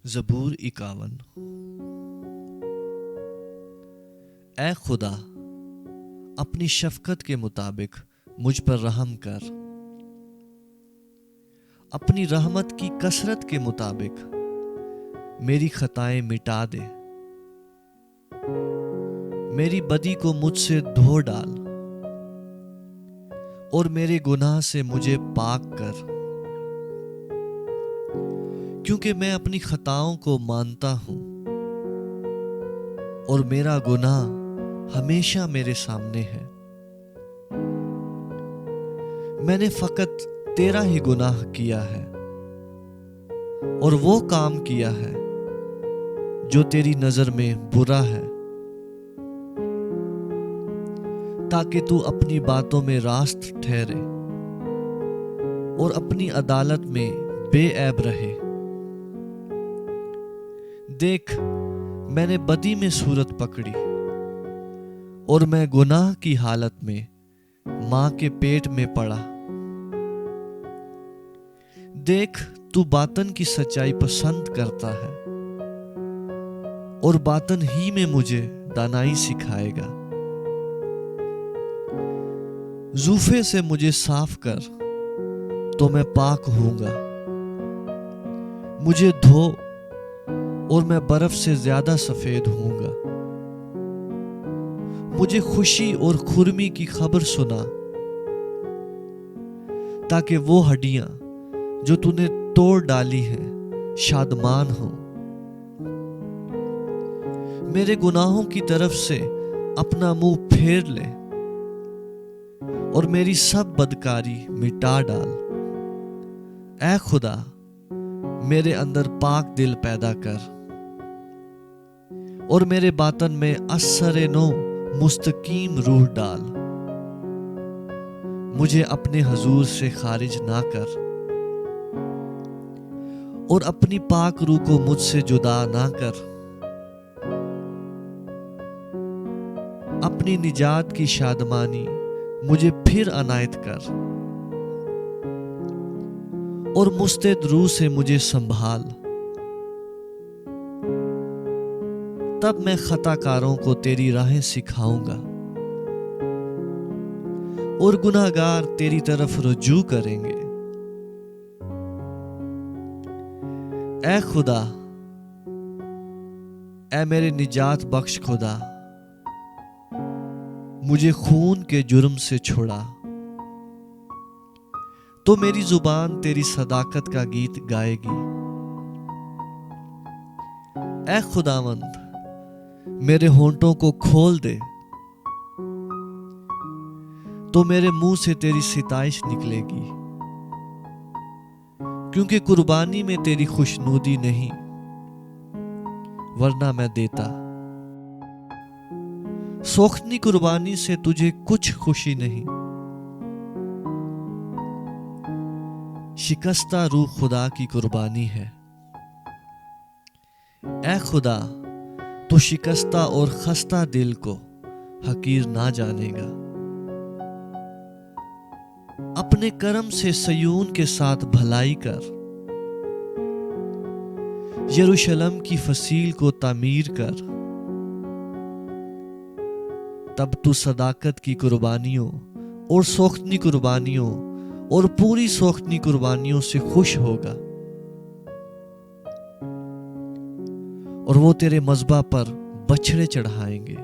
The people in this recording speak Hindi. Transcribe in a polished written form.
ज़बूर 51। ऐ खुदा, अपनी शफ़क़त के मुताबिक मुझ पर रहम कर। अपनी रहमत की कसरत के मुताबिक मेरी खताएं मिटा दे। मेरी बदी को मुझसे धो डाल और मेरे गुनाह से मुझे पाक कर, क्योंकि मैं अपनी खताओं को मानता हूं और मेरा गुनाह हमेशा मेरे सामने है। मैंने फकत तेरा ही गुनाह किया है और वो काम किया है जो तेरी नजर में बुरा है, ताकि तू अपनी बातों में रास्त ठहरे और अपनी अदालत में बेऐब रहे। देख, मैंने बदी में सूरत पकड़ी और मैं गुनाह की हालत में मां के पेट में पड़ा। देख, तू बातन की सच्चाई पसंद करता है और बातन ही में मुझे दानाई सिखाएगा। जूफे से मुझे साफ कर तो मैं पाक होऊंगा। मुझे धो और मैं बर्फ से ज्यादा सफेद होऊंगा। मुझे खुशी और खुरमी की खबर सुना, ताकि वो हड्डियां जो तूने तोड़ डाली हैं शादमान हो। मेरे गुनाहों की तरफ से अपना मुंह फेर ले और मेरी सब बदकारी मिटा डाल। ऐ खुदा, मेरे अंदर पाक दिल पैदा कर और मेरे बातन में असर नो मुस्तकीम रूह डाल। मुझे अपने हजूर से खारिज ना कर और अपनी पाक रूह को मुझसे जुदा ना कर। अपनी निजात की शादमानी मुझे फिर अनायत कर और मुस्तैद रूह से मुझे संभाल। तब मैं खताकारों को तेरी राहें सिखाऊंगा और गुनाहगार तेरी तरफ रुजू करेंगे। ऐ खुदा, ऐ मेरे निजात बख्श खुदा, मुझे खून के जुर्म से छुड़ा। तो मेरी जुबान तेरी सदाकत का गीत गाएगी। ऐ खुदावंद, मेरे होंठों को खोल दे तो मेरे मुंह से तेरी सिताइश निकलेगी, क्योंकि कुर्बानी में तेरी खुशनूदी नहीं, वरना मैं देता। सोख्तनी कुर्बानी से तुझे कुछ खुशी नहीं। शिकस्ता रूह खुदा की कुर्बानी है। ऐ खुदा, तो शिकस्ता और खस्ता दिल को हकीर ना जानेगा। अपने कर्म से सयून के साथ भलाई कर, यरूशलेम की फसील को तामीर कर। तब तू सदाकत की कुर्बानियों और सोख्तनी कुर्बानियों और पूरी सोख्तनी कुर्बानियों से खुश होगा, और वो तेरे मज़बा पर बछड़े चढ़ाएंगे।